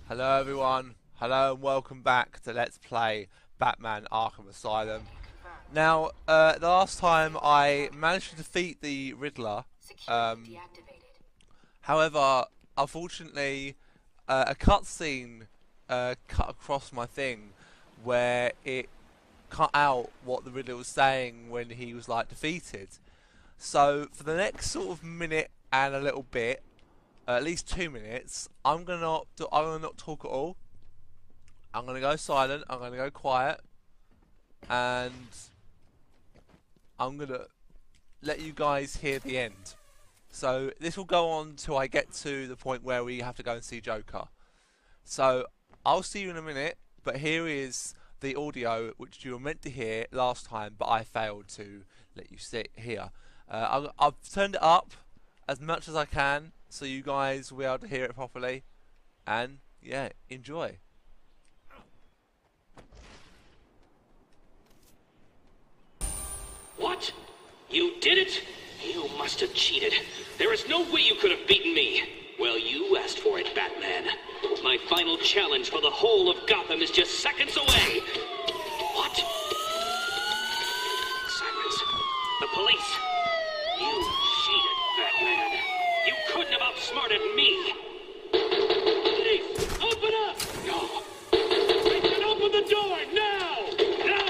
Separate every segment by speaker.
Speaker 1: Hello everyone, hello and welcome back to Let's Play Batman Arkham Asylum. Now, the last time I managed to defeat the Riddler, however, unfortunately, a cutscene cut across my thing where it cut out what the Riddler was saying when he was like defeated. So for the next sort of minute and a little bit, at least 2 minutes, I'm gonna not talk at all. I'm gonna go silent. I'm gonna go quiet, and I'm gonna let you guys hear the end. So this will go on till I get to the point where we have to go and see Joker. So I'll see you in a minute. But here is the audio which you were meant to hear last time, but I failed to let you hear. I've turned it up as much as I can, so you guys will be able to hear it properly. And yeah, enjoy.
Speaker 2: What? You did it? You must have cheated. There is no way you could have beaten me. Well, you asked for it, Batman. My final challenge for the whole of Gotham is just seconds away. What? Sirens. The police. You cheated, Batman. You couldn't have outsmarted me. Police, open up! No. They can open the door now! Now!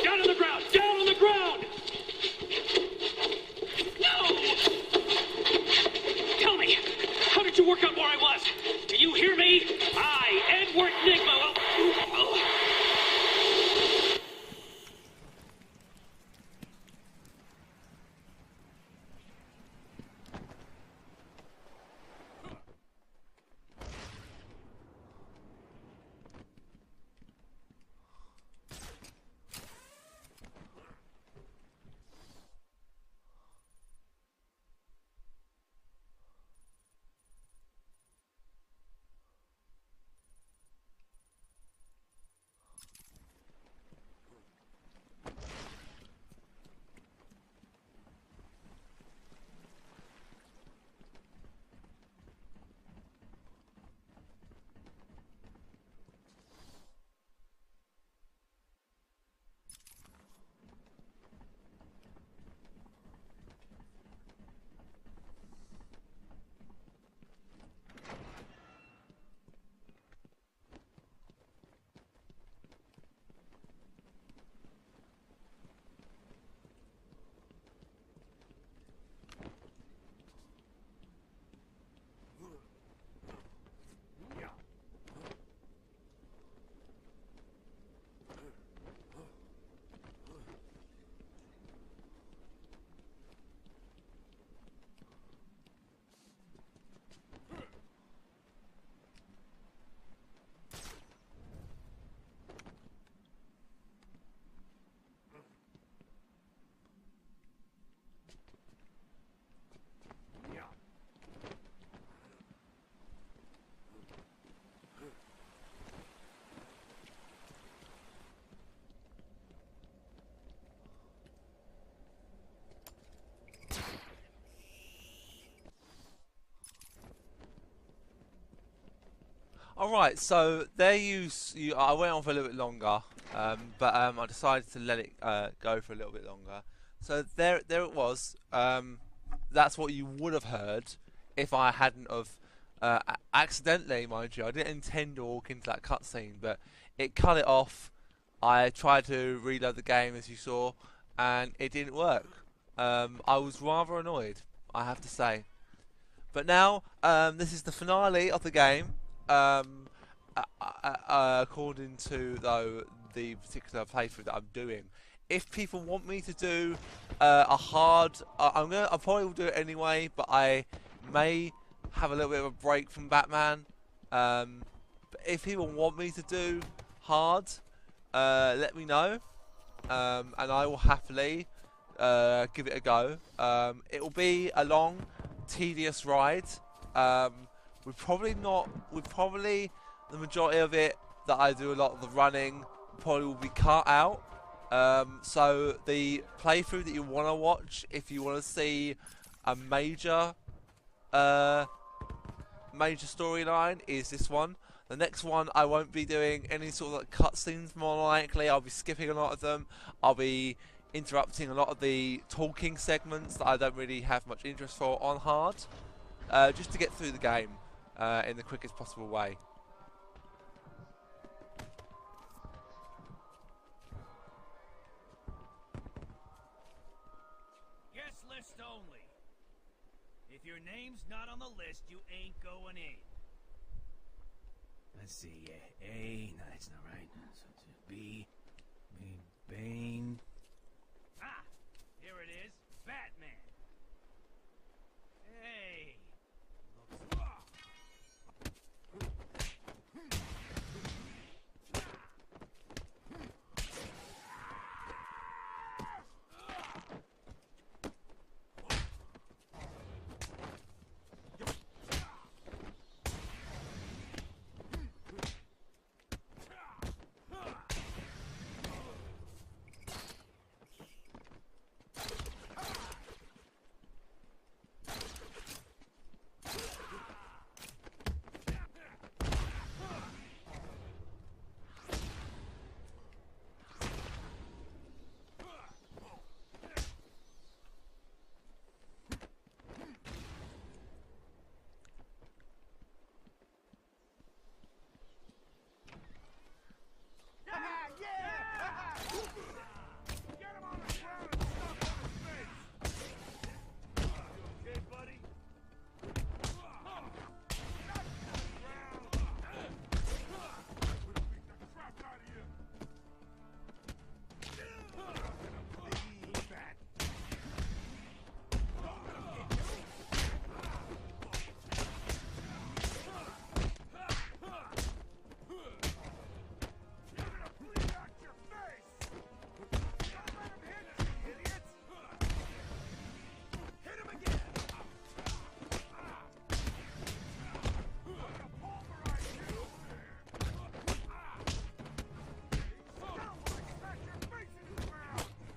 Speaker 2: Down on the ground! Down on the ground! No! Tell me, how did you work out where I was? Do you hear me? I, Edward Nigma, will...
Speaker 1: Alright, so there I went on for a little bit longer, but I decided to let it go for a little bit longer. So there it was. That's what you would have heard if I hadn't of accidentally, mind you. I didn't intend to walk into that cutscene, but it cut it off. I tried to reload the game, as you saw, and it didn't work. I was rather annoyed, I have to say. But now, this is the finale of the game. According to the particular playthrough that I'm doing, if people want me to do a hard, I probably will do it anyway. But I may have a little bit of a break from Batman. But if people want me to do hard, let me know, and I will happily give it a go. It will be a long, tedious ride. The majority of it that I do a lot of the running probably will be cut out. So the playthrough that you want to watch, if you want to see a major major storyline is this one. The next one, I won't be doing any sort of like cutscenes. More likely, I'll be skipping a lot of them. I'll be interrupting a lot of the talking segments that I don't really have much interest for on hard, just to get through the game in the quickest possible way.
Speaker 3: Guest list only. If your name's not on the list, you ain't going in. Let's see, A, no, that's not right. So B, Bane. Ah, here it is, Batman. Hey,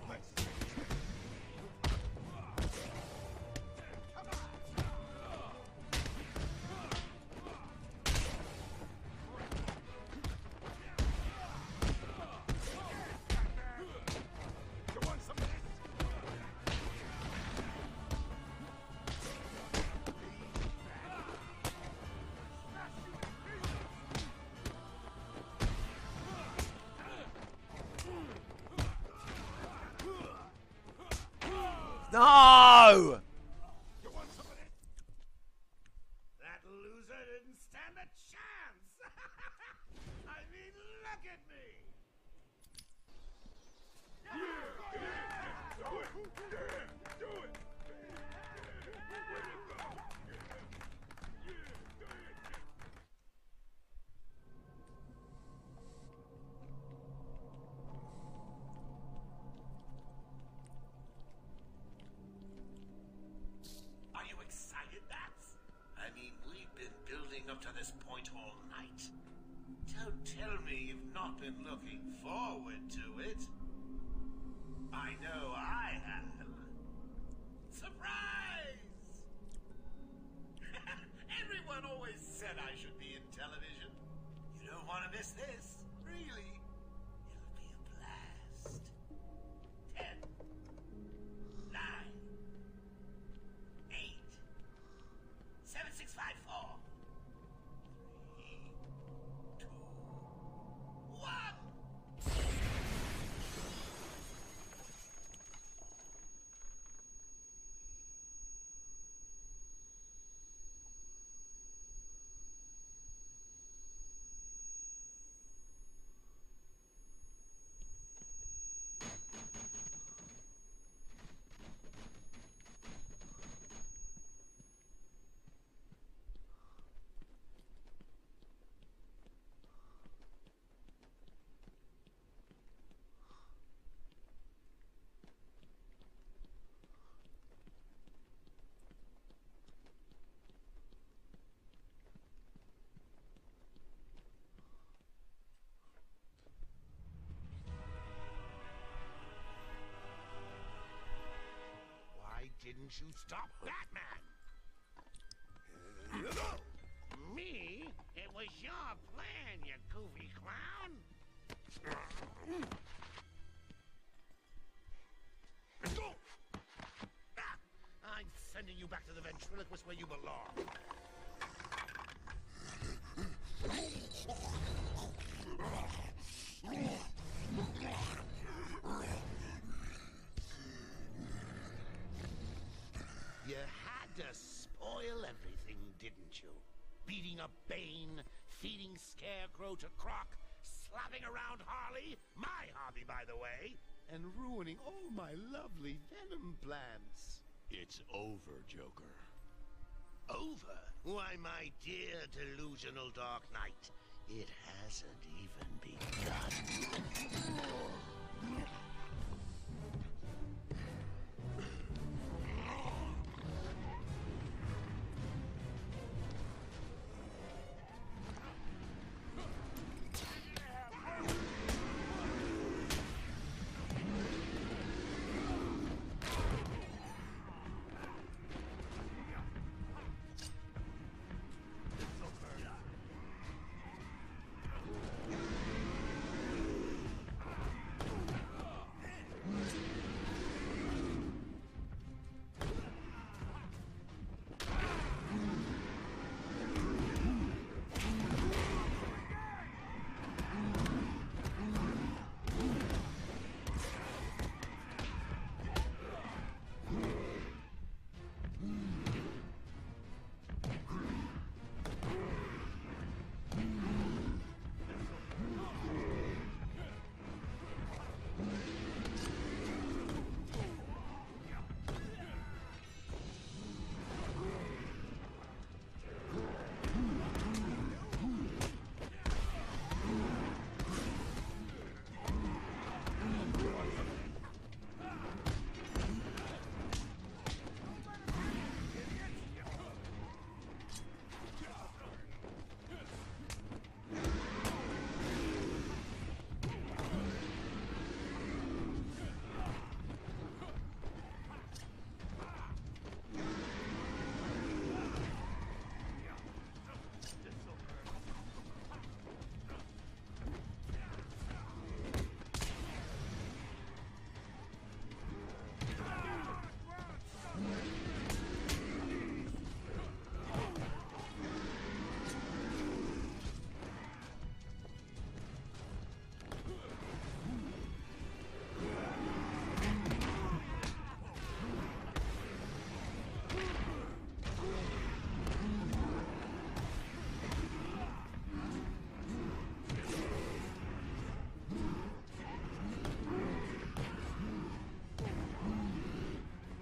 Speaker 3: looks.
Speaker 1: No!
Speaker 3: That loser didn't stand a chance! I mean, look at me!
Speaker 4: Are you excited, Bats? I mean, we've been building up to this point all night. Don't tell me you've not been looking forward to it. I know I have. Surprise! Everyone always said I should be in television. You don't want to miss this, really. It'll be a blast. 10, 9, 8, 7, 6, 5, 4, 3, 2, 1. Why didn't you stop Batman?
Speaker 3: was your plan, you goofy clown. I'm sending you back to the ventriloquist where you belong. You had to spoil everything, didn't you? Beating up Bane, feeding Scarecrow to Croc, slapping around Harley, my hobby by the way, and ruining all my lovely Venom plans.
Speaker 5: It's over, Joker.
Speaker 3: Over? Why, my dear delusional Dark Knight, it hasn't even begun.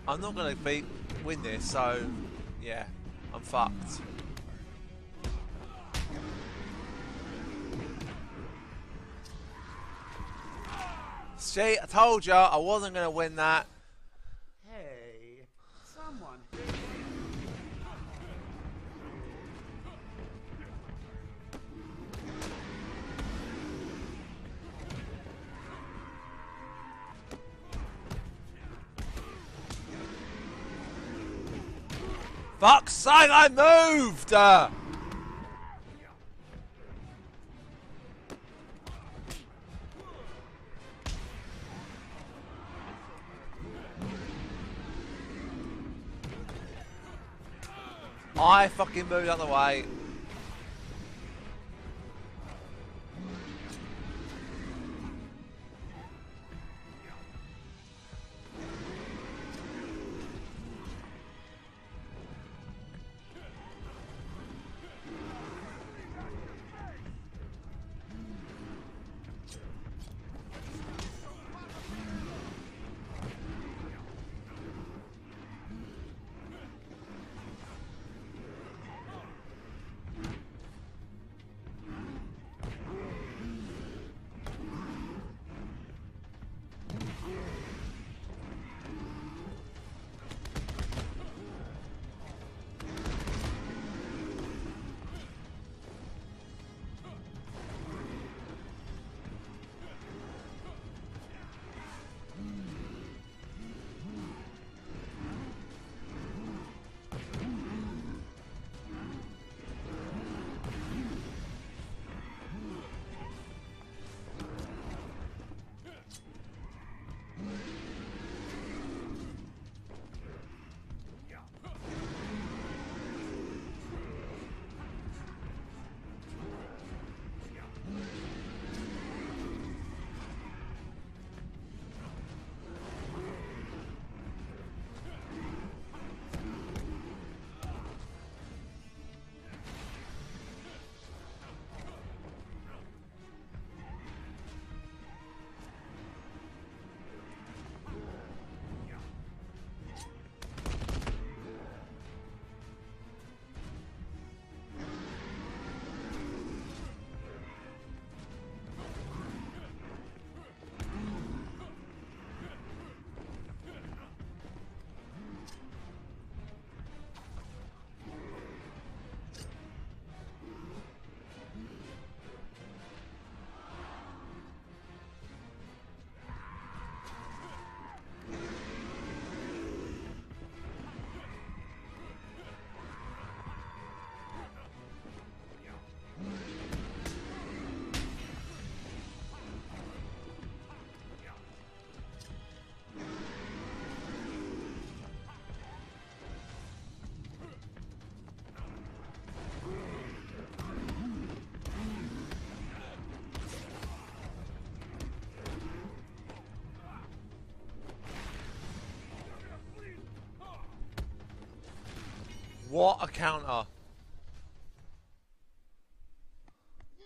Speaker 1: I'm not gonna win this, so yeah, I'm fucked. See, I told ya I wasn't gonna win that.
Speaker 3: Hey, someone.
Speaker 1: Fuck's sake, I moved! I fucking moved out of the way. What a counter.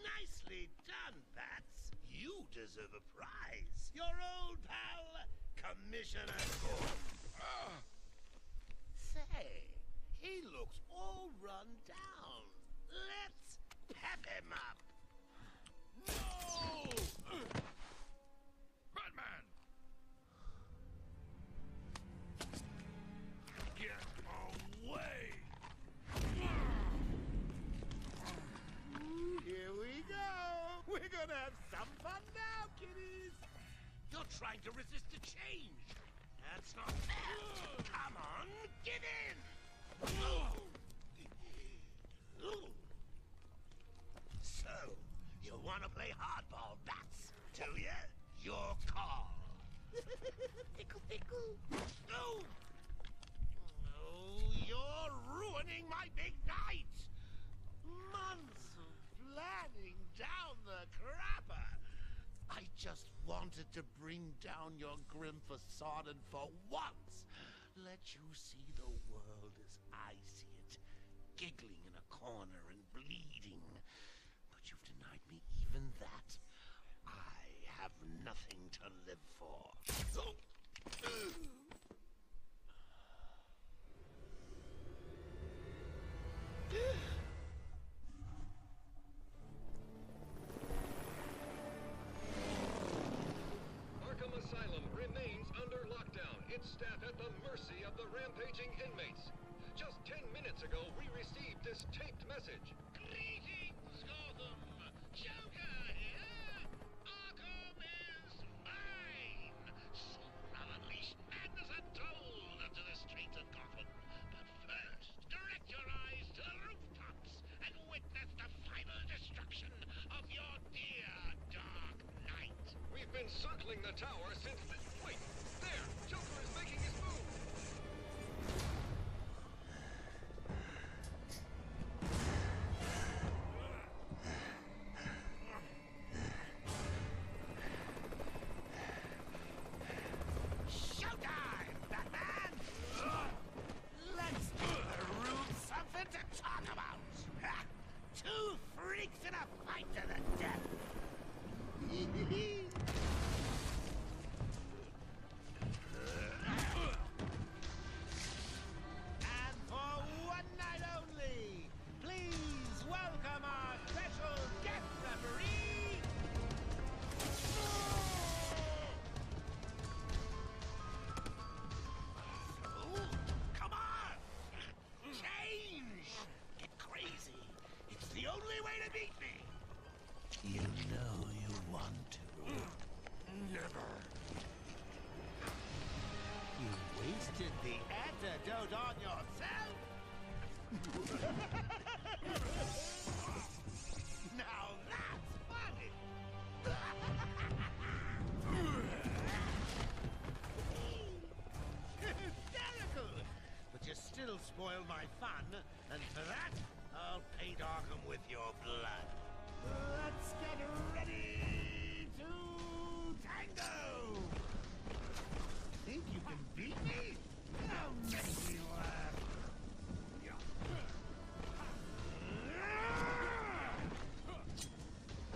Speaker 3: Nicely done, Bats. You deserve a prize. Your old pal, Commissioner Gordon. Say, he looks all run down. Let's pep him up.
Speaker 5: No! Batman! Get away!
Speaker 3: Here we go. We're gonna have some fun now, kiddies. You're trying to resist the change. That's not fair. Come on, get in. So, you want to play hardball, Bats, do you? Your call. Pickle, pickle. No. Oh, you're ruining my big night. Months of planning down the crapper. I just wanted to bring down your grim facade and for once let you see the world as I see it. Giggling in a corner and bleeding. But you've denied me even that. I have nothing to live for.
Speaker 6: Arkham Asylum remains under lockdown, its staff at the mercy of the rampaging inmates. Just 10 minutes ago, we received this taped message.
Speaker 3: Greetings, Gotham! Joker here! Arkham is mine! Soon I'll unleash madness untold onto the streets of Gotham. But first, direct your eyes to the rooftops and witness the final destruction of your dear Dark Knight.
Speaker 6: We've been circling the tower since the... Wait! There! Joker is making his move!
Speaker 3: Showtime, Batman! Let's give the room something to talk about! Ha! Two freaks in a fight to the death! And for one night only, please welcome our special guest referee, So, come on! Change! Get crazy! It's the only way to beat me! You know you want to. Never. You wasted the antidote on yourself? Now that's funny! Hysterical! But you still spoil my fun, and for that, I'll paint Arkham with your blood. Let's get ready to tango! Think you can beat me? Now make me laugh!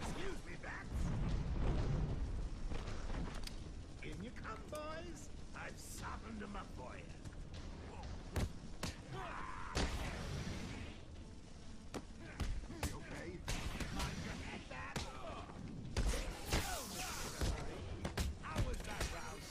Speaker 3: Excuse me, Bats. In you come, boys. I've softened them up for you. Okay. Mind your head, Bat. How was that round?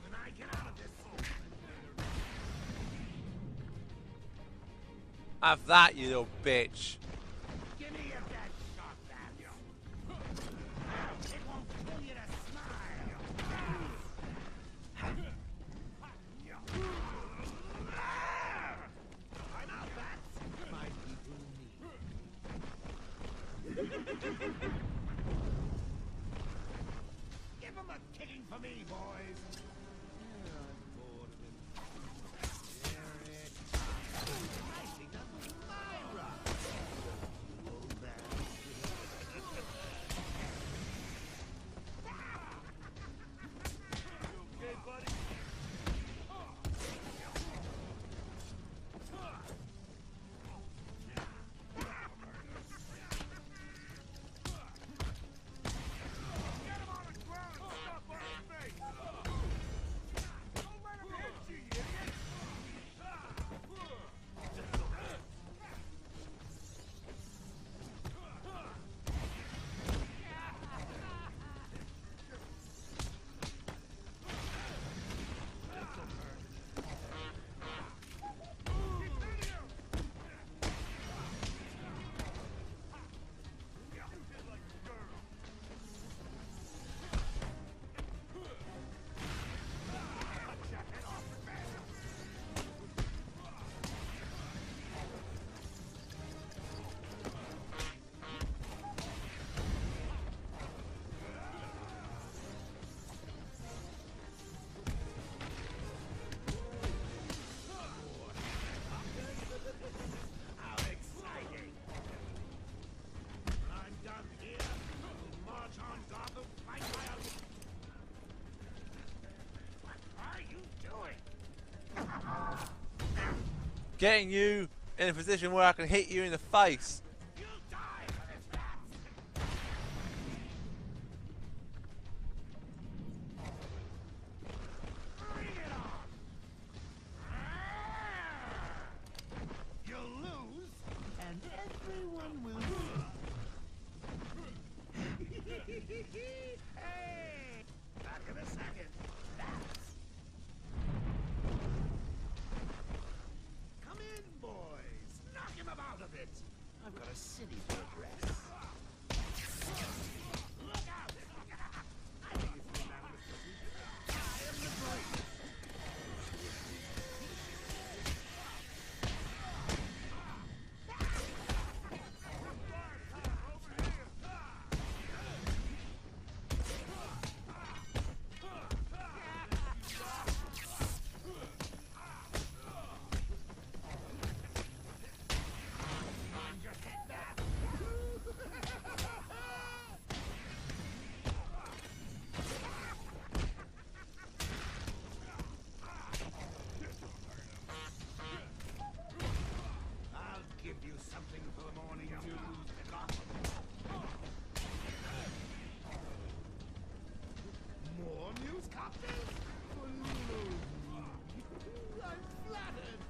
Speaker 3: When I get out of this,
Speaker 1: Have that, you little bitch.
Speaker 3: give me your best shot, Bats. It won't kill you to smile. I'm out, Bats. My people need. Give him a kicking for me, boys. I'm bored of him. Here it comes. I think that was my run. Oh, Bats. Okay, buddy. Get him on the ground and stop on his face. Don't let him hit you, you idiot. How exciting! I'm done here. We'll march on Gotham, fight my own. What are you doing?
Speaker 1: Getting you in a position where I can hit you in the face.
Speaker 3: You'll die for this, Bats! Bring it on! You'll lose, and everyone will win. Hey! Back in a second. Bats! Come in, boys. Knock him about a bit. I've got a city to address. Look out! I think it's the man with the suit. I am the breeze. Mind your head back. I'll give you something for the morning news, Gotham. More news, Captain? I'm flattered.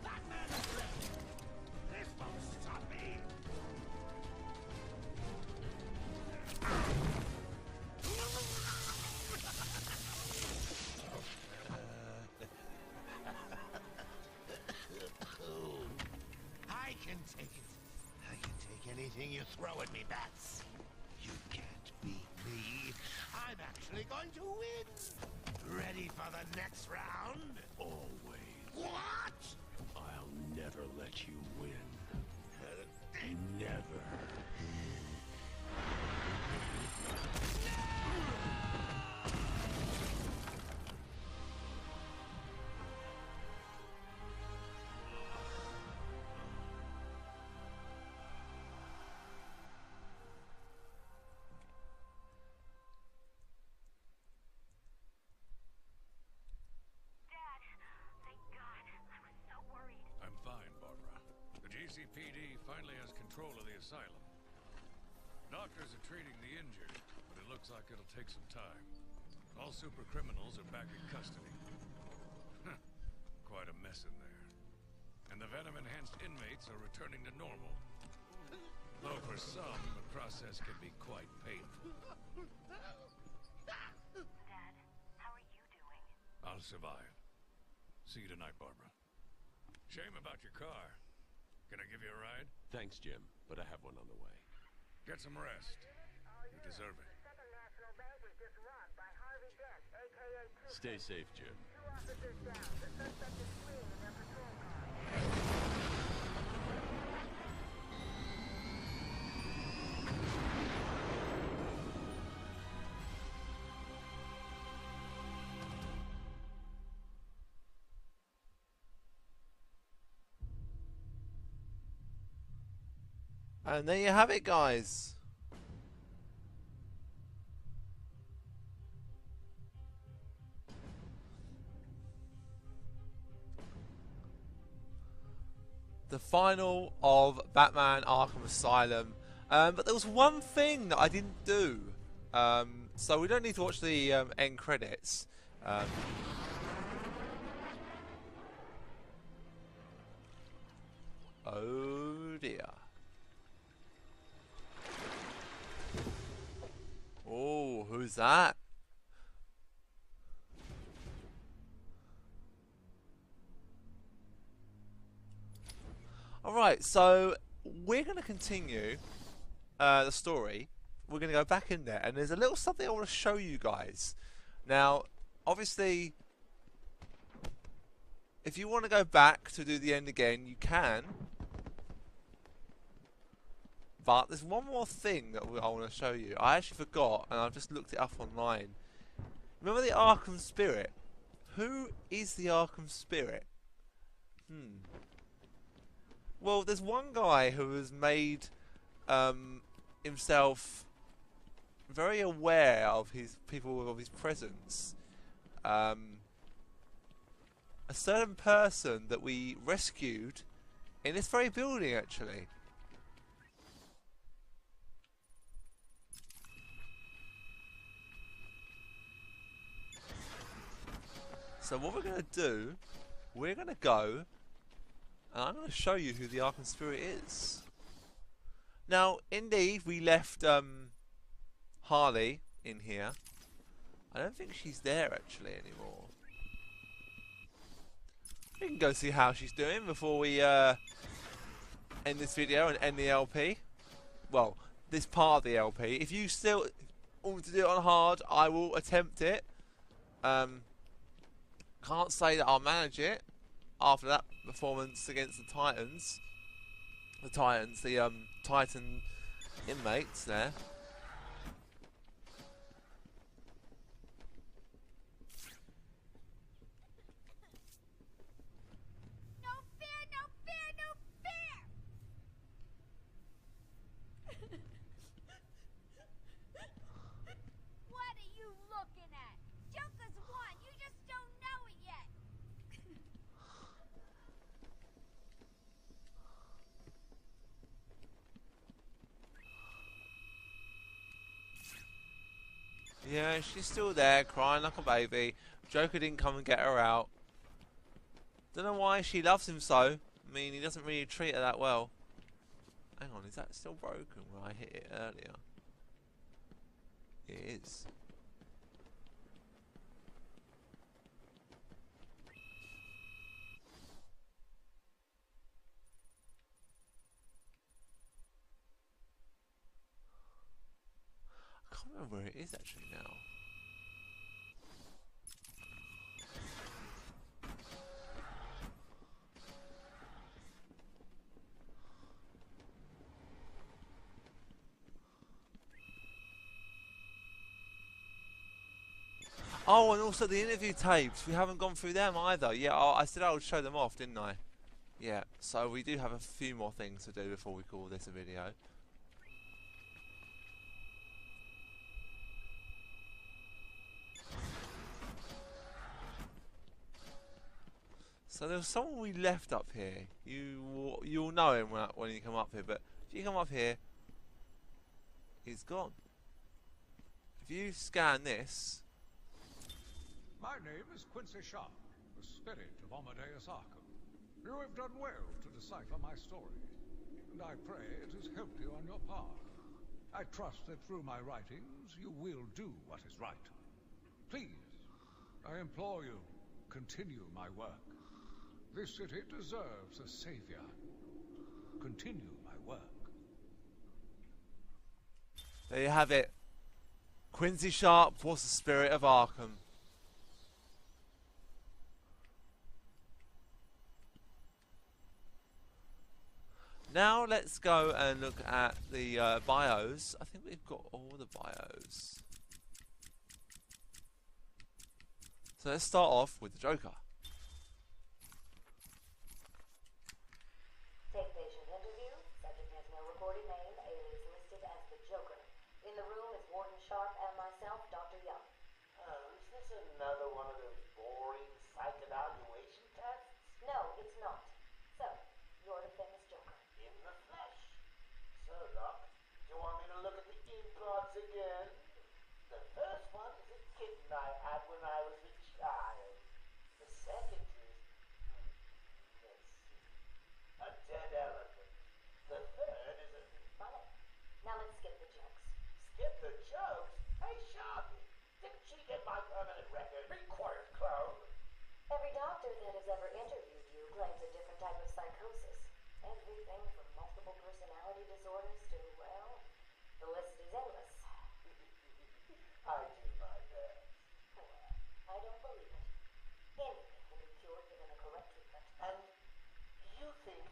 Speaker 3: Batman is left. This won't stop me. I can take it. I can take anything you throw at me, Bats. You can't beat me. I'm actually going to win. Ready for the next round?
Speaker 5: Always.
Speaker 3: What?
Speaker 5: I'll never let you win. Never.
Speaker 7: Dad, thank God. I was so worried.
Speaker 6: I'm fine, Barbara. The GCPD finally has control of the asylum. Doctors are treating the injured, but it looks like it'll take some time. All super criminals are back in custody. Quite a mess in there. And the venom-enhanced inmates are returning to normal. Look, For some, the process can be quite painful.
Speaker 7: Dad, how are you doing?
Speaker 6: I'll survive. See you tonight, Barbara. Shame about your car. Can I give you a ride?
Speaker 5: Thanks, Jim, but I have one on the way.
Speaker 6: Get some rest. You deserve it.
Speaker 7: Second National Bank was just robbed by Harvey Dent, aka Two.
Speaker 5: Stay safe, Jim.
Speaker 7: 2 officers down. The suspect is fleeing in their patrol car.
Speaker 1: And there you have it, guys. The final of Batman Arkham Asylum. But there was one thing that I didn't do. So we don't need to watch the end credits. Oh dear. Oh, who's that? Alright, so we're going to continue the story. We're going to go back in there, and there's a little something I want to show you guys. Now, obviously, if you want to go back to do the end again, you can. But there's one more thing that I want to show you. I actually forgot, and I've just looked it up online. Remember the Arkham Spirit? Who is the Arkham Spirit? Well, there's one guy who has made himself very aware of his people, of his presence. A certain person that we rescued in this very building, actually. So what we're going to do, we're going to go, and I'm going to show you who the Arkham Spirit is. Now, indeed, we left Harley in here. I don't think she's there, actually, anymore. We can go see how she's doing before we end this video and end the LP. Well, this part of the LP. If you still want to do it on hard, I will attempt it. Can't say that I'll manage it after that performance against the Titans. The Titan inmates there.
Speaker 7: No fear, no fear, no fear! What are you looking at? Joker's won. You just don't know it yet.
Speaker 1: Yeah, she's still there, crying like a baby. Joker didn't come and get her out. Don't know why she loves him so. I mean, he doesn't really treat her that well. Hang on, is that still broken where I hit it earlier? It is. I can't remember where it is actually now. Oh, and also the interview tapes. We haven't gone through them either. Yeah, I said I would show them off, didn't I? Yeah, so we do have a few more things to do before we call this a video. So there was someone we left up here. You'll know him when you come up here, but if you come up here, he's gone. If you scan this.
Speaker 8: My name is Quincy Sharp, the spirit of Amadeus Arkham. You have done well to decipher my story. and I pray it has helped you on your path. I trust that through my writings you will do what is right. Please, I implore you, continue my work. This city deserves a savior. Continue my work.
Speaker 1: There you have it. Quincy Sharp was the spirit of Arkham. Now let's go and look at the bios. I think we've got all the bios. So let's start off with the Joker.
Speaker 9: Take patient interview. Subject has no recorded name. Alias listed as the Joker. In the room is Warden Sharp and myself, Dr. Young.
Speaker 4: Oh, is this another one of those boring psych evaluation tests?
Speaker 9: No, it's not. So, you're the famous Joker.
Speaker 4: In the flesh. So, Doc, do you want me to look at the implots again? The first one is a kitten I had when I was a child. The second is, let's see, a dead elephant. The third is a...
Speaker 9: Funny. Now let's skip the jokes.
Speaker 4: Skip the jokes? Hey, Sharpie, didn't she get my permanent record? Be quiet, clown.
Speaker 9: Every doctor that has ever interviewed you claims a different type of psychosis. Everything from multiple personality disorders to, well, the list is endless.
Speaker 4: I do my best.
Speaker 9: Well, I don't believe it. Anything will be cured given the correct treatment.
Speaker 4: And you think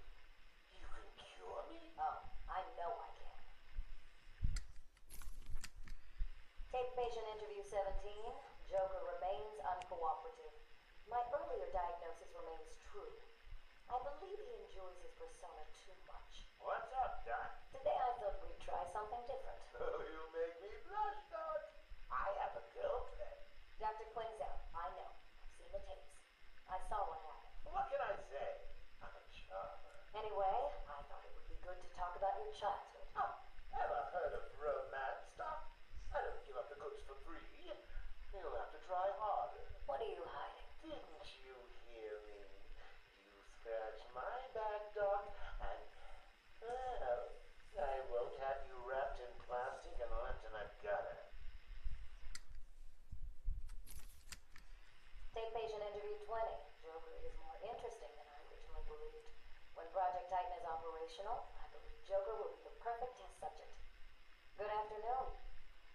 Speaker 4: you can cure me?
Speaker 9: Oh, I know I can. Take patient interview 17. Joker remains uncooperative. My earlier diagnosis remains true. I believe he enjoys his persona too much.
Speaker 4: What's up, Doc?
Speaker 9: Today I thought we'd try something different.
Speaker 4: Oh, you make me blush, Doc. I have a girlfriend.
Speaker 9: Dr. Quinn's out. I know. I've seen the tapes. I saw what happened.
Speaker 4: What can I say? I'm a charmer.
Speaker 9: Anyway, I thought it would be good to talk about your childhood.
Speaker 4: Oh, ever heard of romance, Doc? I don't give up the goods for free. You'll have to try harder.
Speaker 9: What are you hiding?
Speaker 4: Didn't you hear me? You scratch my back, Doc, and, well, I won't have you wrapped in plastic and left in a gutter.
Speaker 9: Take patient interview 20. Joker is more interesting than I originally believed. When Project Titan is operational, I believe Joker will be the perfect test subject. Good afternoon.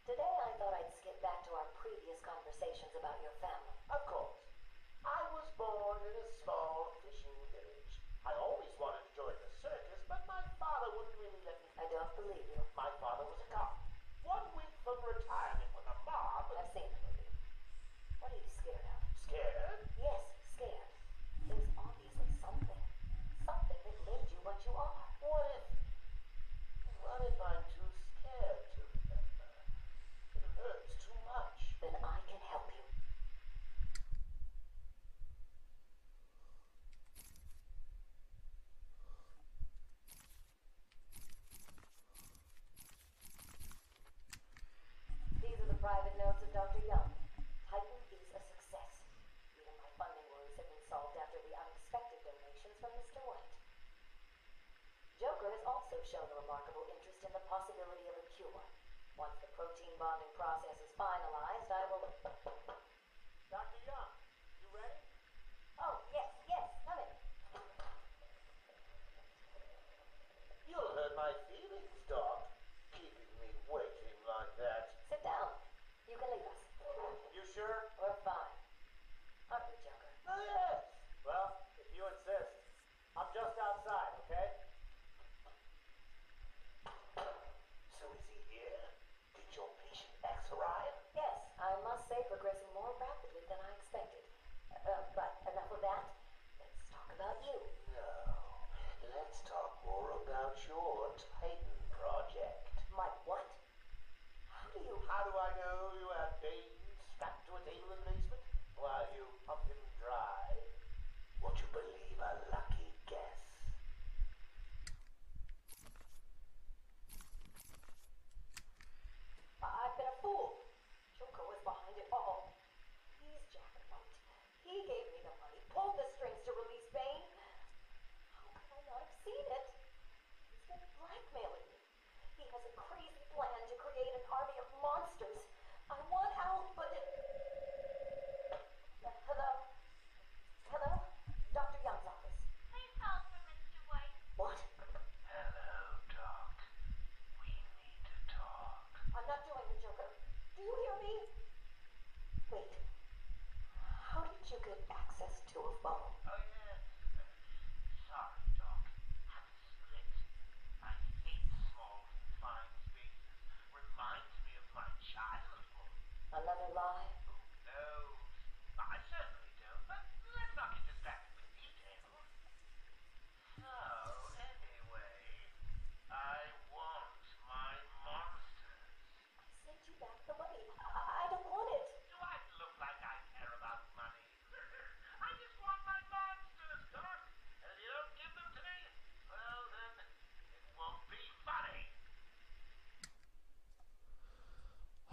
Speaker 9: Today I thought I'd skip back to our previous conversations about your family.
Speaker 4: Of course. I was born in a small fishing village. I always wanted to join the circus, but my father wouldn't really let me.
Speaker 9: I don't believe you.
Speaker 4: My father was a cop. 1 week from retirement when the mob...
Speaker 9: I've seen the movie. What are you scared of?
Speaker 4: Scared?
Speaker 9: Yes, scared. There's obviously something. Something that made you what you are.
Speaker 4: What if I'm too scared to remember? It hurts too much.
Speaker 9: Then I can help you. These are the private notes of Dr. Young. Titan is a success. Even my funding woes have been solved after the unexpected donations from Mr. White. Joker has also shown a remarkable interest in the possibility of a cure. Once the protein bonding process is finalized, I will...
Speaker 4: Dr. Young, you ready?
Speaker 9: Oh, yes, come in.
Speaker 4: You'll hurt my feelings, Doc. Keeping me waiting like that.
Speaker 9: Sit down. You can leave us.
Speaker 4: You sure?
Speaker 9: We're fine. Aren't we, Joker?
Speaker 4: Oh, yes. Well, if you insist. I'm just outside, okay? So is he here? Did your patient X arrive?
Speaker 9: Yes, I must say progressive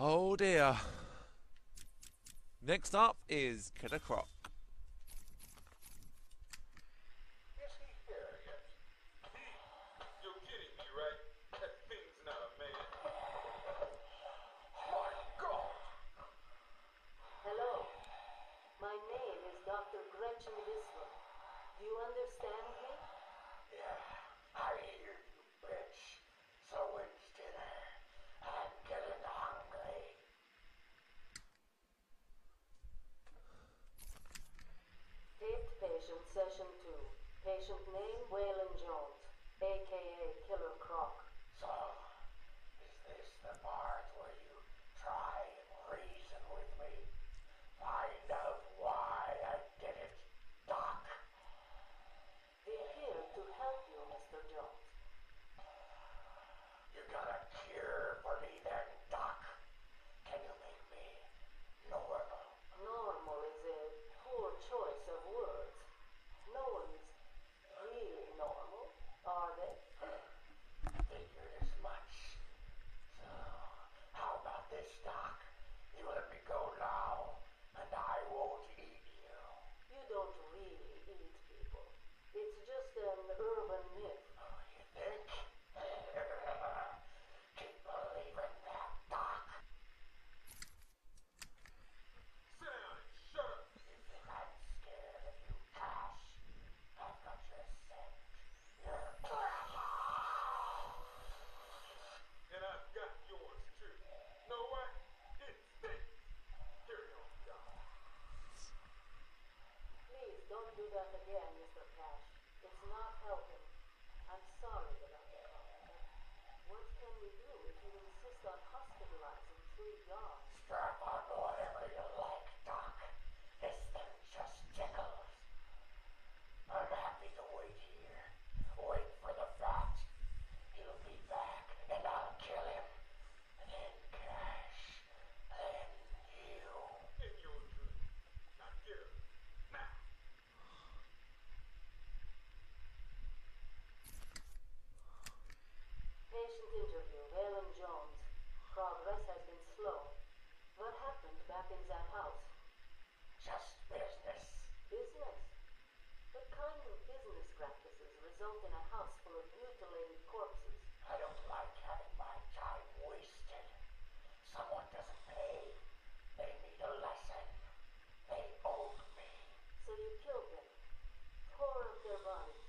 Speaker 1: Oh dear. Next up is Killer Croc.
Speaker 10: Is he here yet? You're kidding me, right? That thing's not a man. My God!
Speaker 9: Hello. My name is Dr. Gretchen Whistler. Do you understand me?
Speaker 3: Yeah, I hear you, bitch. So when's dinner? I'm getting hungry.
Speaker 9: Fifth patient, session 2. Patient name, Waylon Jones, a.k.a. Killer Croc.
Speaker 3: So, is this the part where you try and reason with me? Find out why I did it, Doc.
Speaker 9: We're here to help you, Mr. Jones.
Speaker 3: You got a cure for me then, Doc? Can you make me normal?
Speaker 9: Normal is a poor choice of words. No one's really normal, are they?
Speaker 3: Figured as much. So, how about this, Doc? You let me go now, and I won't eat you.
Speaker 9: You don't really eat people. It's just an urban myth.
Speaker 3: Oh, you think? Keep believing that, Doc.
Speaker 10: Sit down and shut up!
Speaker 3: You think I'm scared of you, Cash? I've got your scent. You're
Speaker 10: And I've got yours too. Know what? It stinks! Carry on, Doc.
Speaker 9: Please don't do that again, Mr. Cash. It's not helping. I'm sorry about that. But what can we do if you insist on hospitalizing 3 guards?
Speaker 3: strap on whatever you like, Doc. This thing just tickles. I'm happy to wait here. Wait for the bat. He'll be back, and I'll kill him. And then Cash. Then you.
Speaker 10: In your drink. Now get up. Now!
Speaker 9: Patient interview, Waylon Jones. Progress has been slow. What happened back in that house?
Speaker 3: Just business.
Speaker 9: Business? What kind of business practices result in a house full of mutilated corpses?
Speaker 3: I don't like having my time wasted. Someone doesn't pay. They need a lesson. They owed me.
Speaker 9: So you killed them, tore up their bodies.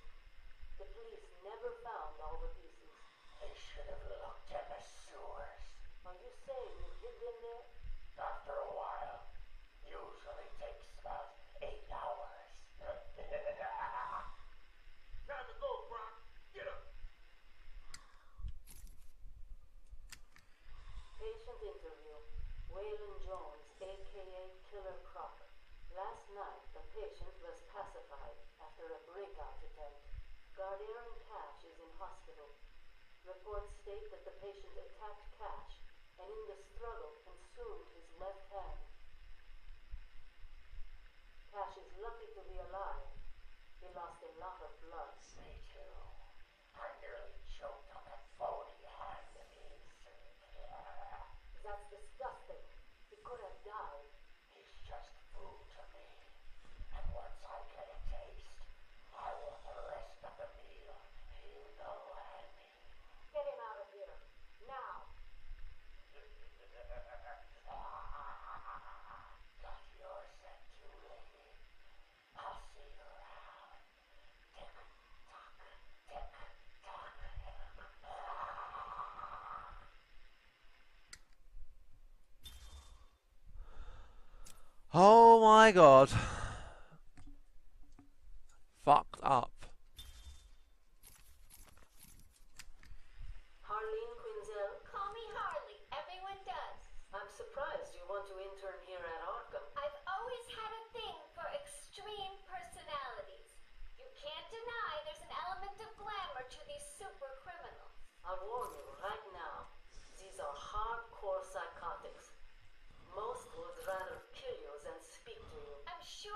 Speaker 9: The police never found all the pieces.
Speaker 3: They should have looked in the sewers.
Speaker 9: Are you saying you hid them there?
Speaker 3: After a while. Usually takes about 8 hours.
Speaker 10: Time to go, Brock. Get up!
Speaker 9: Patient interview. Waylon Jones, a.k.a. Killer Croc. Last night, the patient was pacified after a breakout attempt. Guardian Cash is in hospital. Reports state that the patient attacked Cash and in the struggle consumed his left hand. Cash is lucky to be alive. He lost a lot of blood.
Speaker 3: Me too. I nearly choked on that phony hand of his.
Speaker 9: That's disgusting. He could have died.
Speaker 3: He's just food to me. And once I get a taste, I want the rest of the meal. You know, Andy.
Speaker 9: Get him out of here. Now.
Speaker 3: Got your scent too, lady. I'll see you around. Tick tock, tick tock.
Speaker 1: Oh my god. Fucked up.
Speaker 9: Harleen Quinzel.
Speaker 11: Call me Harley. Everyone does.
Speaker 9: I'm surprised you want to intern here at Arkham.
Speaker 11: I've always had a thing for extreme personalities. You can't deny there's an element of glamour to these super criminals.
Speaker 9: I'll warn you right now. These are hardcore psychotics. Most would rather kill you than speak to you.
Speaker 11: I'm sure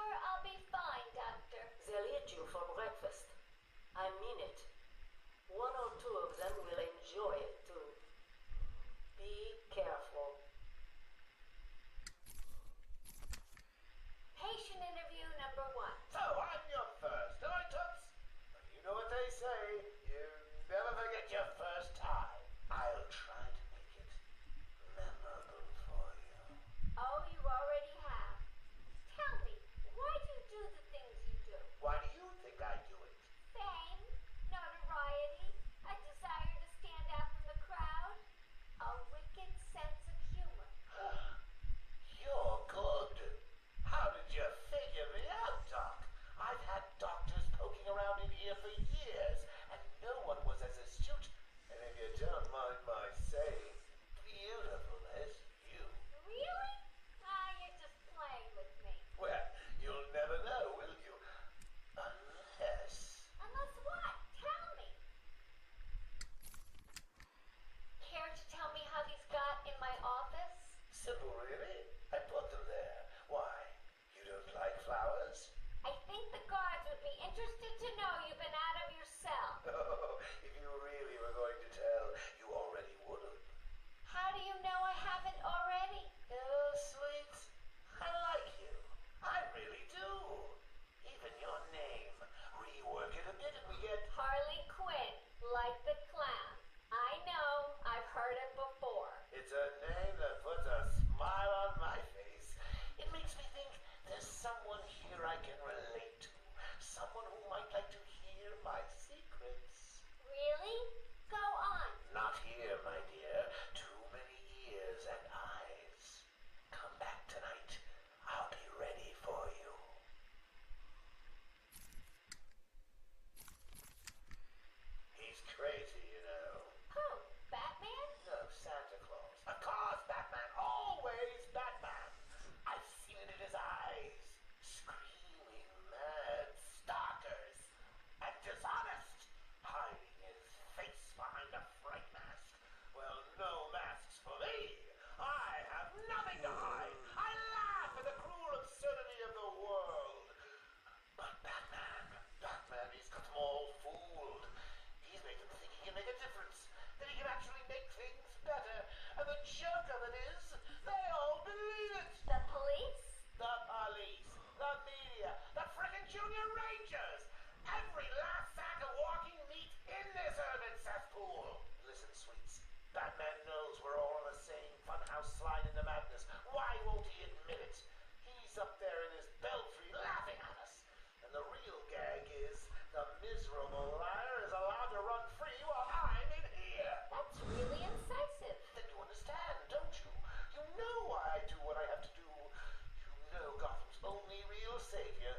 Speaker 4: And the joke of it is, they all believe it.
Speaker 11: The police?
Speaker 4: The police, the media, the frickin' junior rangers. Every last sack of walking meat in this urban cesspool. Listen, sweets, Batman knows we're all on the same funhouse slide into madness. Why won't he admit it? He's up there in his belfry laughing at us. And the real gag is the miserable liar is allowed to run free while I'm in here.
Speaker 11: That's really incisive.
Speaker 4: Then you understand, don't you? You know why I do what I have to do. You know Gotham's only real savior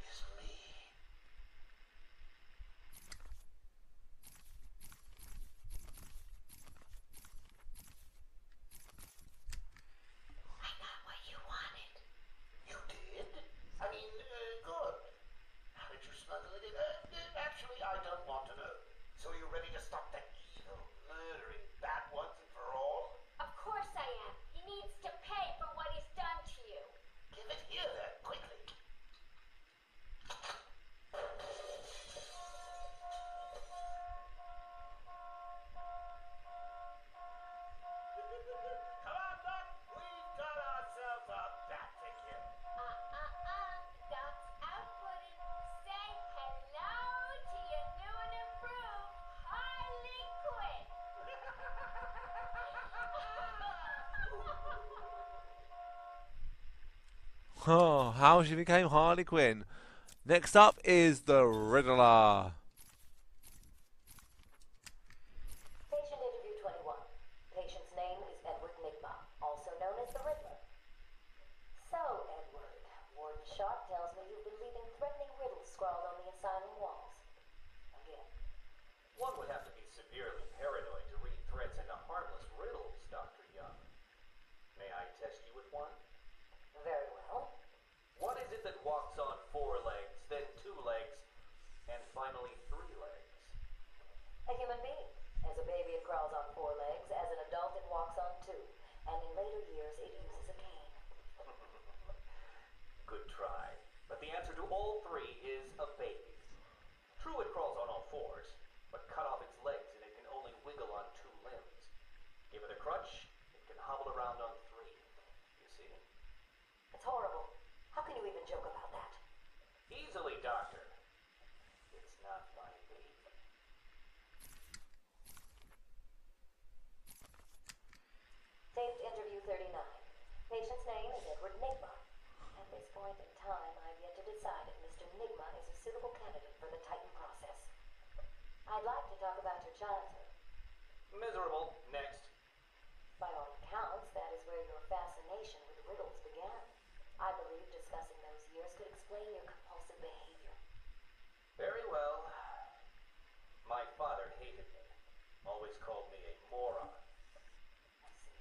Speaker 4: is me.
Speaker 11: I got what you wanted.
Speaker 4: You did? I mean, good. How did you smuggle it in? Actually, I don't want to know. So you're ready to stop that evil, murdering bat once and for all?
Speaker 11: Of course I am. He needs to pay for what he's done to you.
Speaker 4: Give it here then, quickly. Come on, Doc. We've got ourselves a bat to kill.
Speaker 11: Doc's outputting. Say hello to your new and improved Harley Quinn.
Speaker 1: Oh, how she became Harley Quinn. Next up is the Riddler.
Speaker 9: Patient interview 21. Patient's name is Edward Nigma, also known as the Riddler. So, Edward, Warden Sharp tells me you've been leaving threatening riddles scrawled on the asylum walls. Again.
Speaker 12: One would have to be severely paranoid to read threats into harmless riddles, Dr. Young. May I test you with one?
Speaker 9: Very well.
Speaker 12: What is it that walks on 4 legs, then 2 legs, and finally 3 legs?
Speaker 9: A human being. As a baby, it crawls on 4 legs. As an adult, it walks on 2. And in later years, it uses a cane.
Speaker 12: Good try. But the answer to all 3 is a baby. True, it crawls on all 4s, but cut off its legs and it can only wiggle on 2 limbs. Give it a crutch, it can hobble around on 3. You see?
Speaker 9: It's horrible. How can you even joke about that?
Speaker 12: Easily, Doctor. It's not my baby.
Speaker 9: Taped interview 39. Patient's name is Edward Nigma. At this point in time, I've yet to decide if Mr. Nigma is a suitable candidate for the Titan process. I'd like to talk about your childhood.
Speaker 12: Miserable. Next.
Speaker 9: By all accounts, that is where your fascination with riddles began. I believe discussing those years could explain your compulsive behavior.
Speaker 12: Very well. My father hated me. Always called me a moron.
Speaker 9: I see.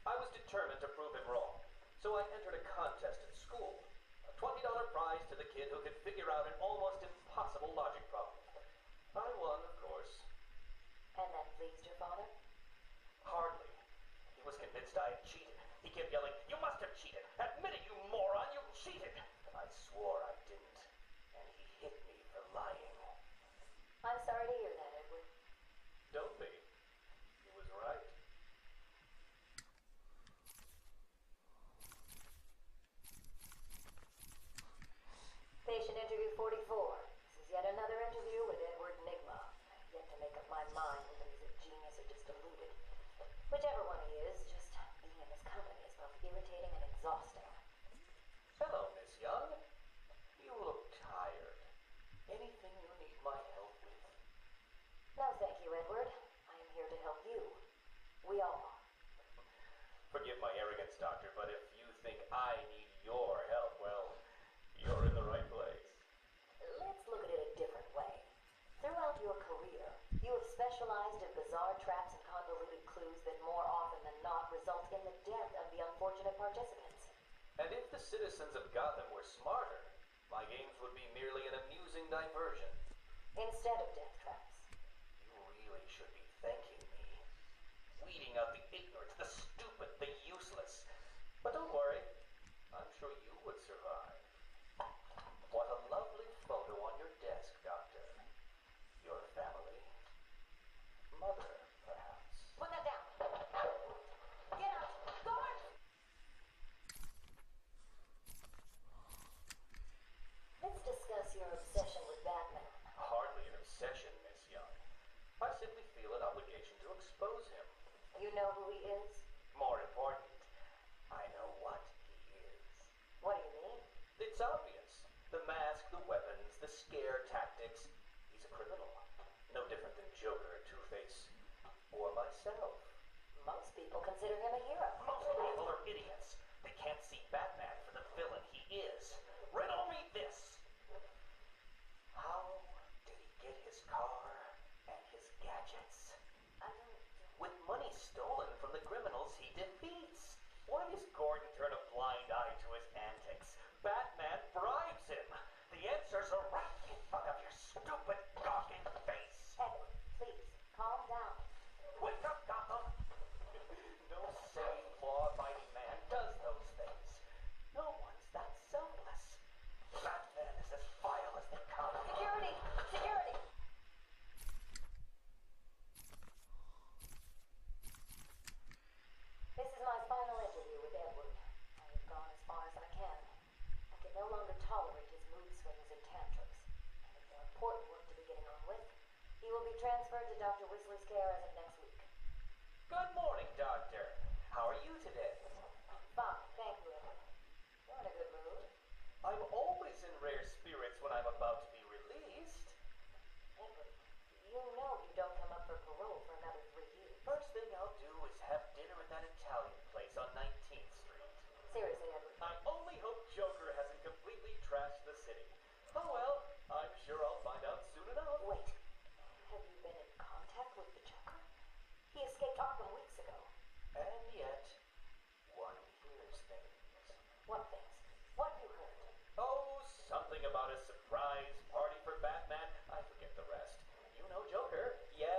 Speaker 12: I was determined to prove him wrong, so I entered a contest at school. A $20 prize to the kid who could figure out an almost impossible logic problem. I won, of course.
Speaker 9: And that pleased your father?
Speaker 12: Hardly. He was convinced I had cheated. He kept yelling, "You must have cheated! Admit it, you moron! You cheated!" I swore I didn't, and he hit me for lying.
Speaker 9: I'm sorry to hear that, Edward.
Speaker 12: Don't be. He was right.
Speaker 9: Patient interview 44. This is yet another interview with Edward Nigma. I've yet to make up my mind whether he's a genius or just deluded. Whichever one he is, just being in his company is both irritating and exhausting.
Speaker 12: Hello, Miss Young. You look tired. Anything you need my help with?
Speaker 9: No, thank you, Edward. I am here to help you. We all are.
Speaker 12: Forgive my arrogance, Doctor, but if you think I need your help, well, you're in the right place.
Speaker 9: Let's look at it a different way. Throughout your career, you have specialized in bizarre traps and convoluted clues that more often than not result in the death of the unfortunate participants.
Speaker 12: And if the citizens of Gotham were smarter, my games would be merely an amusing diversion.
Speaker 9: Instead of death traps.
Speaker 12: You really should be thanking me. Weeding out the ignorant, the stupid, the useless. But don't worry, I'm sure you would survive. What a lovely photo on your desk, Doctor. Your family. Mother, perhaps.
Speaker 9: Put that down.
Speaker 12: myself.
Speaker 9: Most people consider him a hero.
Speaker 12: Most people are idiots. They can't see Batman for the villain he is. Riddle me this. How did he get his car and his gadgets? With money stolen from the criminals he defeats. Why does Gordon turn a blind eye to his antics? Batman bribes him. The answers are right in front of your stupid, gawking face.
Speaker 9: Edward, please, calm down.
Speaker 12: Wake up, Gotham! No sane, law-abiding man does those things. No one's that selfless. Batman is as vile as they come.
Speaker 9: Security! Security! This is my final interview with Edward. I have gone as far as I can. I can no longer tolerate his mood swings and tantrums. I have more important work to be getting on with. He will be transferred to Dr. Whistler's care as of next week.
Speaker 12: Good morning, Doctor. How are you today?
Speaker 9: Fine, thank you, Edward. You're in a good mood.
Speaker 12: I'm always in rare spirits when I'm about to be released.
Speaker 9: Edward, you know you don't come up for parole for another 3 years.
Speaker 12: First thing I'll do is have dinner at that Italian place on 19th Street.
Speaker 9: Seriously, Edward.
Speaker 12: I only hope Joker hasn't completely trashed the city. Oh well, I'm sure I'll find out soon enough.
Speaker 9: Wait, have you been in contact with the Joker? He escaped Arkham weeks ago.
Speaker 12: And yet, one hears things.
Speaker 9: What things? What have you heard?
Speaker 12: Oh, something about a surprise party for Batman. I forget the rest. You know Joker. Yeah.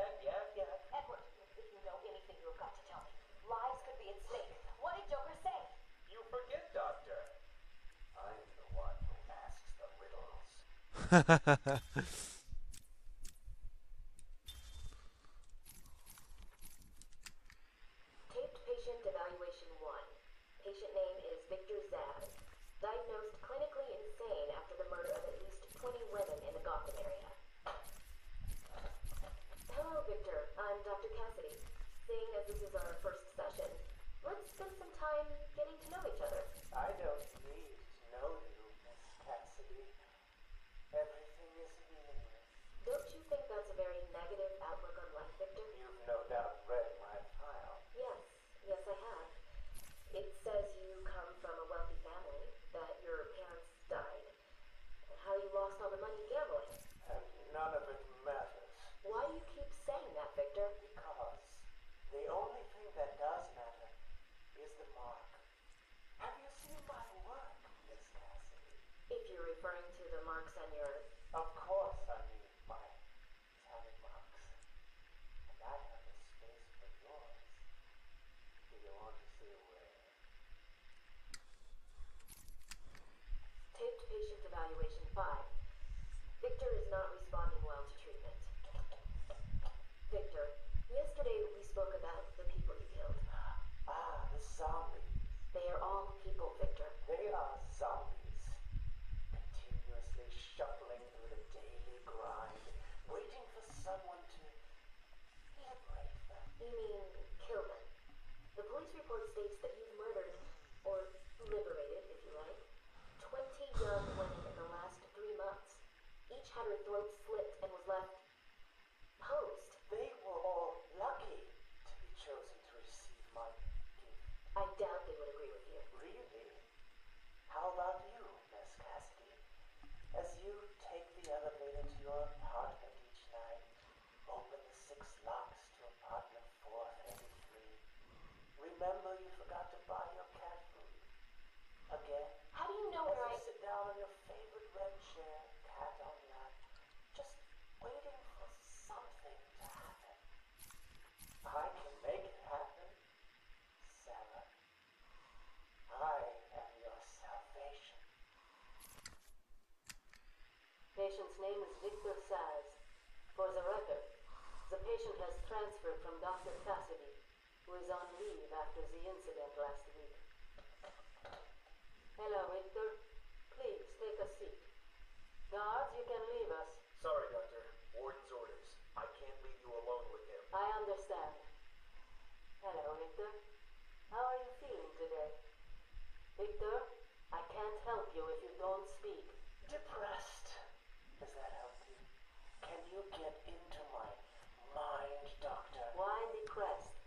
Speaker 9: Edward, if you know anything, you've got to tell me. Lives could be at stake. What did Joker say?
Speaker 12: You forget, Doctor. I'm the one who asks the riddles.
Speaker 9: Taped patient evaluation 1. Patient name is Victor Zaz. Diagnosed clinically insane after the murder of at least 20 women in the Gotham area. Hello, Victor. I'm Dr. Cassidy. Seeing as this is our first session, let's spend some time getting to know each other.
Speaker 12: I don't need to know you, Miss Cassidy. Everything is meaningless.
Speaker 9: Don't you think that's a very negative outlook on life, Victor?
Speaker 12: You've no doubt read my file.
Speaker 9: Yes, I have. It says you come from a wealthy family, that your parents died, and how you lost all the money gambling.
Speaker 12: And none of it matters.
Speaker 9: Why do you keep saying that, Victor?
Speaker 12: Because the only thing that does matter is the mark. Have you seen my work, Miss Cassidy?
Speaker 9: If you're referring to the marks on your...
Speaker 12: Of course I mean my talent marks. And I have a space for yours. Do you want to see where?
Speaker 9: Taped patient evaluation 5. Victor is not responding well to treatment. Victor, yesterday we spoke about the people you killed.
Speaker 12: Ah, the zombies.
Speaker 9: They are all people, Victor.
Speaker 12: They are zombies. Continuously shuffling through the daily grind, waiting for someone to liberate them.
Speaker 9: You mean kill them? The police report states that you've murdered, or liberated, if you like, 20 young women in the last 3 months. Each had her throat slit and was left posed.
Speaker 12: They were all lucky to be chosen to receive my gift.
Speaker 9: I doubt they would agree with you.
Speaker 12: Really? How about you, Miss Cassidy? As you take the elevator to your apartment each night, open the 6 locks to apartment 433. Remember you forgot to buy your cat food. Again?
Speaker 9: How do you know where
Speaker 12: As you sit down on your favorite red chair, cat on lap, just waiting for something to happen. I can make it happen, Sarah. I am your salvation.
Speaker 9: Patient's name is Victor Saz. For the record, the patient has transferred from Dr. Cassidy, who is on leave after the incident last week. Hello, Victor. Please, take a seat. Guards, you can leave us.
Speaker 12: Sorry, Doctor. Warden's orders. I can't leave you alone with him.
Speaker 9: I understand. Hello, Victor. How are you feeling today? Victor, I can't help you if you don't speak.
Speaker 12: Depressed. Does that help you? Can you get into my mind, Doctor?
Speaker 9: Why depressed?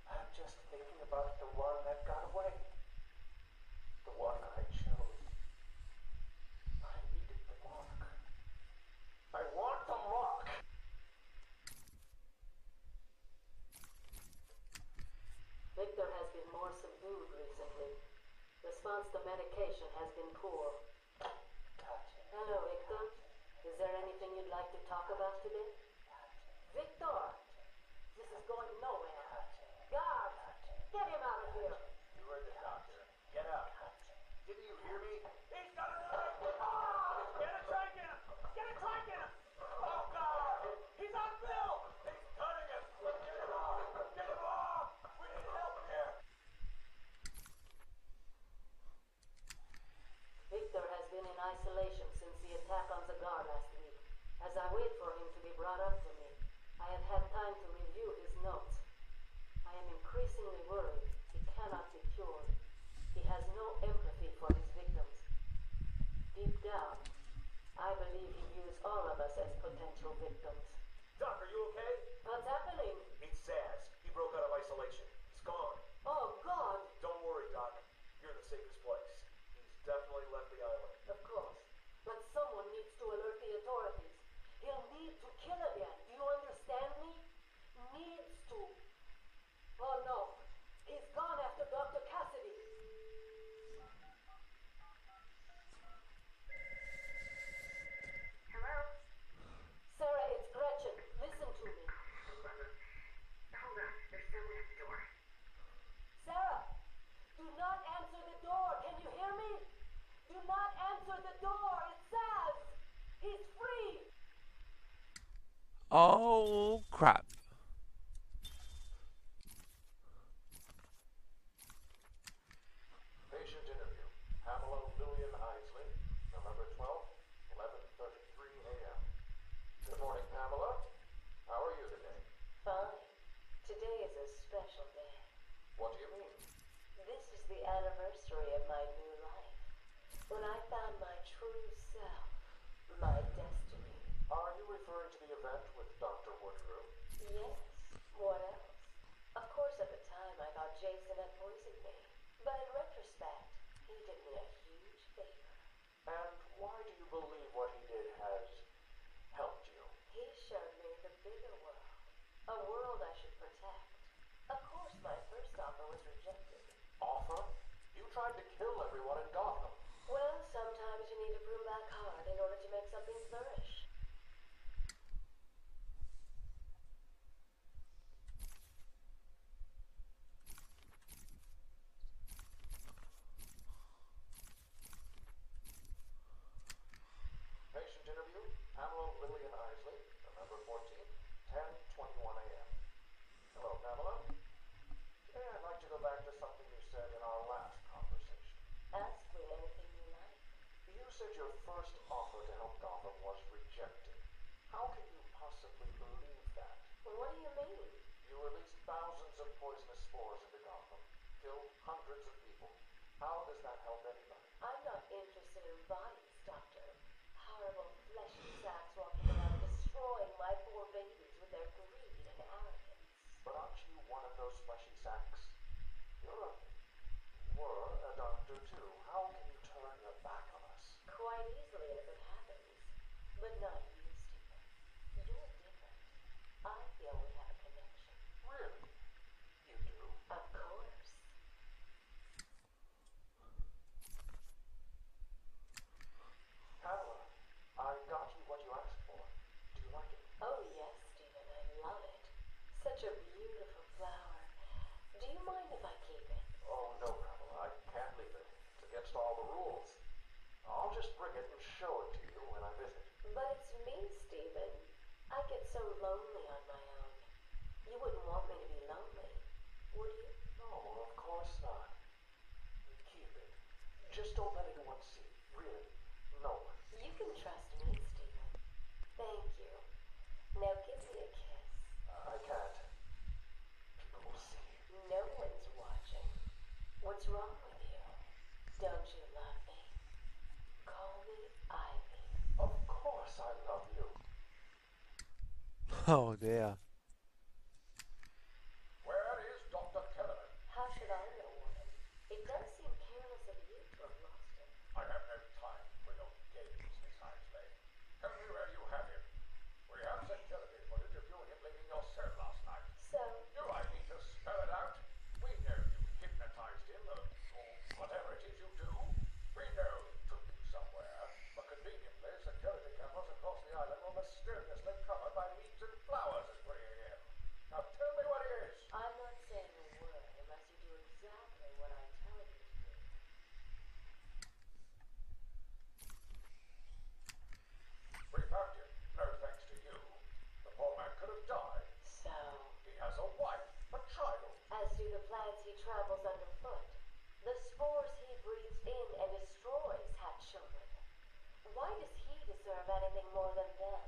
Speaker 9: been more subdued recently. Response to medication has been poor. Hello, Victor. Is there anything you'd like to talk about today? Victor! This is going nowhere. Guard! Get him out of here!
Speaker 12: You heard the doctor. Get out. Didn't you hear me?
Speaker 10: He's got a knife! Ah! Get it, try and get him! Get it, try and get him! Oh, God! He's on Bill! He's cutting us! Get him off! Get him off! We need help here!
Speaker 9: Victor has been in isolation since the attack on the guard last week. As I wait for him to be brought up to me, I have had time to review his notes. I am increasingly worried he cannot be cured. He has no empathy for his victims. Deep down, I believe he views all of us as potential victims.
Speaker 10: Doc, are you okay?
Speaker 9: What's happening?
Speaker 10: It's Saz. He broke out of isolation. He's gone.
Speaker 9: Oh, God!
Speaker 10: Don't worry, Doc. You're in the safest place. He's definitely left the island.
Speaker 9: Of course. But someone needs to alert the authorities. He'll need to kill again. Do you understand me? Needs to. Oh, no. He's gone after Dr. Cassidy.
Speaker 7: Hello?
Speaker 9: Sarah, it's Gretchen. Listen to me.
Speaker 7: Hold on. There's someone at the door.
Speaker 9: Sarah, do not answer the door. Can you hear me? Do not answer the door. It says he's free.
Speaker 1: Oh, crap.
Speaker 13: Patient interview. Pamela Lillian Isley, November 12th, 11:33 a.m. Good morning, Pamela. How are you today?
Speaker 9: Fine. Today is a special day.
Speaker 13: What do you mean?
Speaker 9: This is the anniversary of my new life. When I found my true self, my destiny.
Speaker 13: Are you referring to the event with Dr. Woodrow?
Speaker 9: Yes. What else? Of course, at the time, I thought Jason had poisoned me. But in retrospect, he did me a huge favor.
Speaker 13: And why do you believe what he did has helped you?
Speaker 9: He showed me the bigger world. A world I should protect. Of course, my first offer was rejected.
Speaker 13: Offer? You tried to kill everyone in Gotham.
Speaker 9: Well, sometimes you need to prove back hard in order to make something flourish.
Speaker 13: Patient interview. Pamela Lillian Isley, November 14th, 10:21 a.m. Hello, Pamela. Today I'd like to go back to something you said in our last conversation.
Speaker 9: Ask me anything you like.
Speaker 13: You said your first offer to help Gotham was rejected. How can you possibly believe that?
Speaker 9: Well, what do you mean?
Speaker 13: You released thousands of poisonous spores into Gotham, killed hundreds of people. How does that help anybody?
Speaker 9: I'm not interested in bodies, Doctor. Horrible fleshy sacks walking around destroying my poor babies with their greed and arrogance.
Speaker 13: But aren't you one of those fleshy sacks? Were a doctor too. How can you turn your back on us?
Speaker 9: Quite easily as it happens. But not you, Stephen. You're different. I feel we have a connection.
Speaker 13: Really? You do?
Speaker 9: Of course.
Speaker 13: Pamela, I got you what you asked for. Do you like it?
Speaker 9: Oh, yes, Stephen. I love it. Such a beautiful flower. Do you mind if I keep it?
Speaker 13: Oh, no, Pamela. I can't leave it. It's against all the rules. I'll just bring it and show it to you when I visit.
Speaker 9: But it's me, Stephen. I get so lonely on my own. You wouldn't want me to be lonely, would you?
Speaker 13: No, of course not. Keep it. Just don't let anyone see. Really. No one.
Speaker 9: You can trust me, Stephen. Thank you. Now give me a kiss.
Speaker 13: I can't. People will see.
Speaker 9: No one's watching. What's wrong with you? Don't you love me? Call me Ivy.
Speaker 13: Of course I love you.
Speaker 1: Oh, dear.
Speaker 13: Where is Dr. Kellerman?
Speaker 9: How should I know, woman? It does seem careless of you to have lost him.
Speaker 13: I have no time for your games, Miss Isley. Tell me where you have him. We have security footage of you and him leaving your cell last night.
Speaker 9: So?
Speaker 13: Do I need to spell it out? We know you hid
Speaker 9: why does he deserve anything more than them?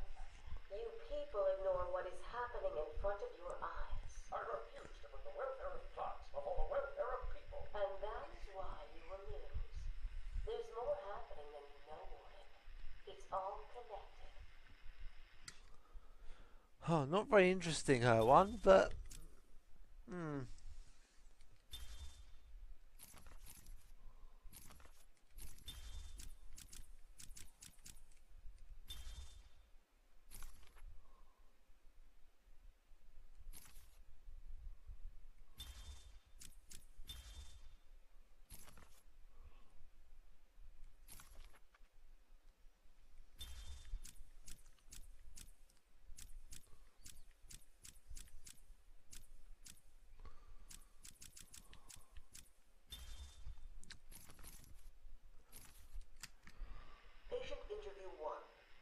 Speaker 9: You people ignore what is happening in front of your eyes.
Speaker 13: I refuse to put the welfare of plots before the welfare of people.
Speaker 9: And that is why you will lose. There's more happening than you know, Warden. It's all connected.
Speaker 1: Oh, not very interesting, her one, but
Speaker 12: Patient interview 1.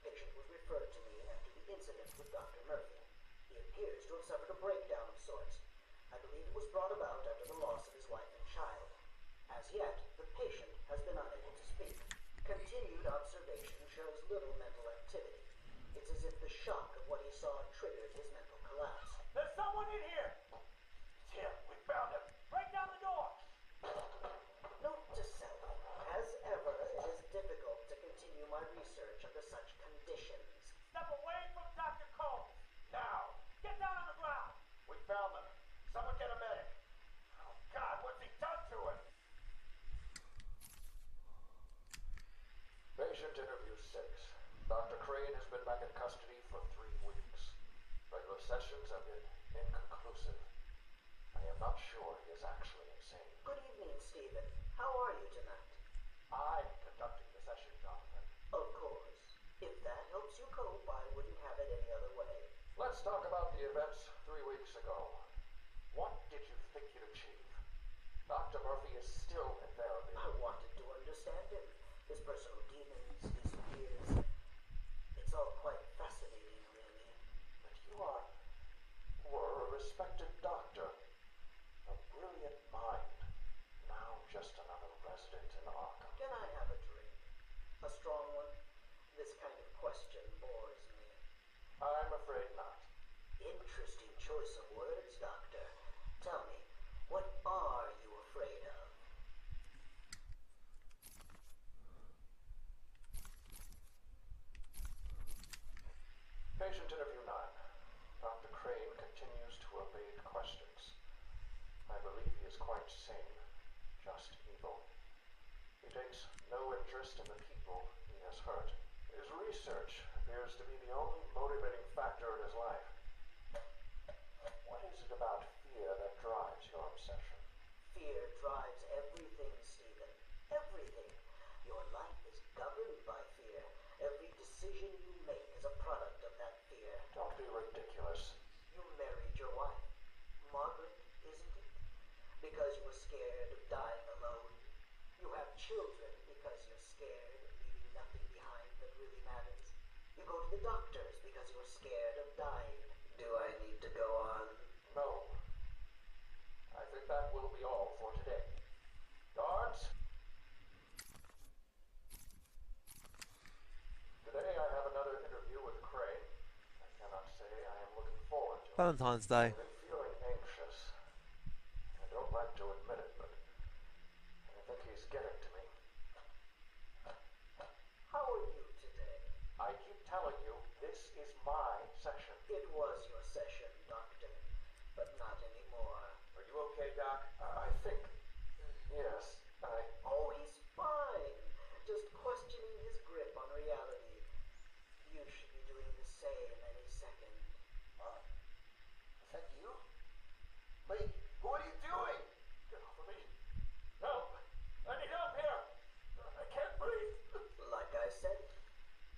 Speaker 12: Patient was referred to me after the incident with Dr. Murphy. He appears to have suffered a breakdown of sorts. I believe it was brought about after the loss of his wife and child. As yet, the patient has been unable to speak. Continued observation shows little mental activity. It's as if the shock of what he saw triggered his mental collapse.
Speaker 10: There's someone in here!
Speaker 3: It's him. We found him.
Speaker 10: Break down the door!
Speaker 12: Note to self, as ever, it is difficult to continue my research under such conditions.
Speaker 10: Step away from Dr. Combs!
Speaker 3: Now.
Speaker 10: Get down on the ground!
Speaker 3: We found them. Someone get a medic. Oh, God, what's he done to him?
Speaker 13: Patient interview 6. Dr. Crane has been back in custody for 3 weeks. Regular sessions have been inconclusive. I am not sure he is actually insane.
Speaker 12: Good evening, Stephen. How are you tonight?
Speaker 13: I'm conducting the session, Jonathan.
Speaker 12: Of course. If that helps you cope, I wouldn't have it any other way.
Speaker 13: Let's talk about the events 3 weeks ago. What did you think you'd achieve? Dr. Murphy is still in therapy.
Speaker 12: I wanted to understand him. His personal demons, his fears. It's all quite fascinating, really.
Speaker 13: But you were a respected doctor. A brilliant mind. Now just another resident in Arkham.
Speaker 12: Can I have a drink? A strong one? This kind of question bores me.
Speaker 13: I'm afraid not.
Speaker 12: Interesting choice of words, Doctor. Tell me, what are you afraid of?
Speaker 13: Patient interview 9. Dr. Crane continues to evade questions. I believe he is quite sane, just evil. He takes no interest in the people he has hurt. His research appears to be the only motivating factor in his life. What is it about fear that drives your obsession?
Speaker 12: Fear drives everything, Stephen. Everything. Your life is governed by fear. Every decision you make is a product of that fear.
Speaker 13: Don't be ridiculous.
Speaker 12: You married your wife. Margaret, isn't it? Because you were scared of dying alone. You have children because you're scared of leaving nothing behind that really matters. You go to the doctors because you're scared of dying. Do I need to go on?
Speaker 13: No. I think that will be all for today. Guards? Today I have another interview with Crane. I cannot say I am looking forward to it.
Speaker 1: Valentine's Day.
Speaker 13: I've been feeling anxious. I don't like to admit it, but I think he's getting to me.
Speaker 12: How are you today?
Speaker 13: I keep telling you, this is my section.
Speaker 12: It was your session, Doctor, but not anymore.
Speaker 3: Are you okay, Doc?
Speaker 13: I think... Yes,
Speaker 12: Oh, he's fine. Just questioning his grip on reality. You should be doing the same any second.
Speaker 3: Is that you? Wait, what are you doing?
Speaker 13: Get off of me.
Speaker 10: Help! I need help here! I can't breathe!
Speaker 12: Like I said,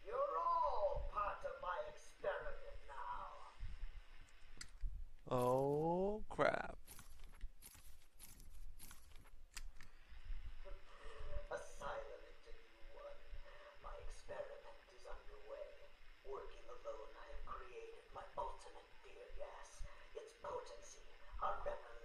Speaker 12: you're all part of my experiment now.
Speaker 1: Oh crap.
Speaker 12: Asylum interview 1. My experiment is underway. Working alone, I have created my ultimate fear gas. Its potency, a revelation.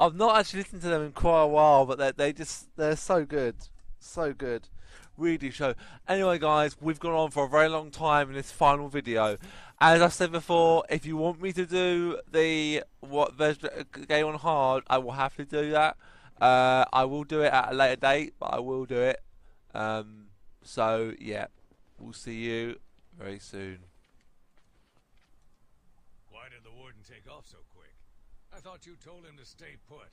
Speaker 1: I've not actually listened to them in quite a while, but they're so good, so good, really show. Anyway, guys, we've gone on for a very long time in this final video. As I said before, if you want me to do the game on hard, I will have to do that. I will do it at a later date, but I will do it. So yeah, we'll see you very soon.
Speaker 6: Why did the warden take off so quick? I thought you told him to stay put.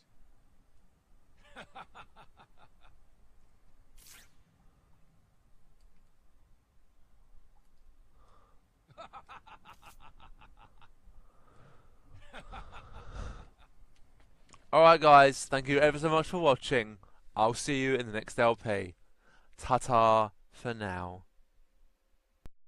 Speaker 1: Alright guys, thank you ever so much for watching. I'll see you in the next LP. Ta-ta for now.